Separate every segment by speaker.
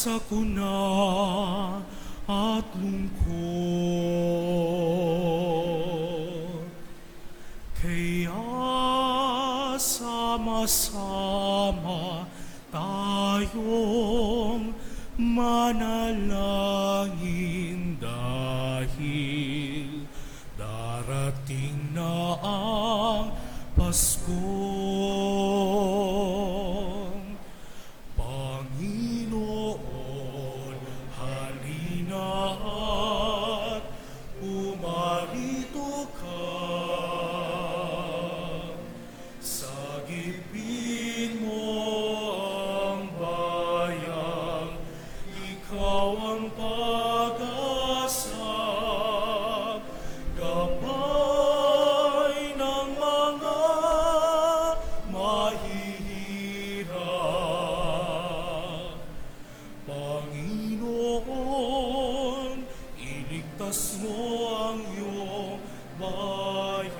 Speaker 1: sakuna at lungkot. Kaya sama-sama tayong manalangin dahil darating na ang Pasko. Panginoon, halina at umarito ka. Sagipin mo ang bayan, ikaw ang pag-asa, gabay ng mga mahihirap. Panginoon, iligtas mo ang iyong bayan.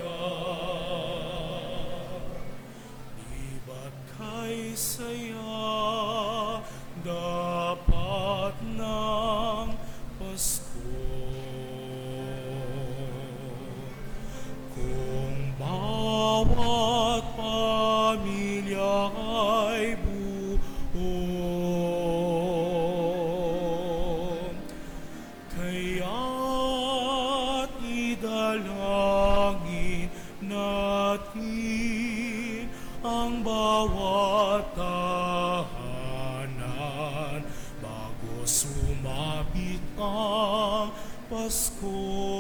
Speaker 1: Di ba't kay saya dapat ng Pasko? Kung bawat pamilya ay buo, kaya't idalangin natin ang bawat tahanan bago sumapit ang Pasko.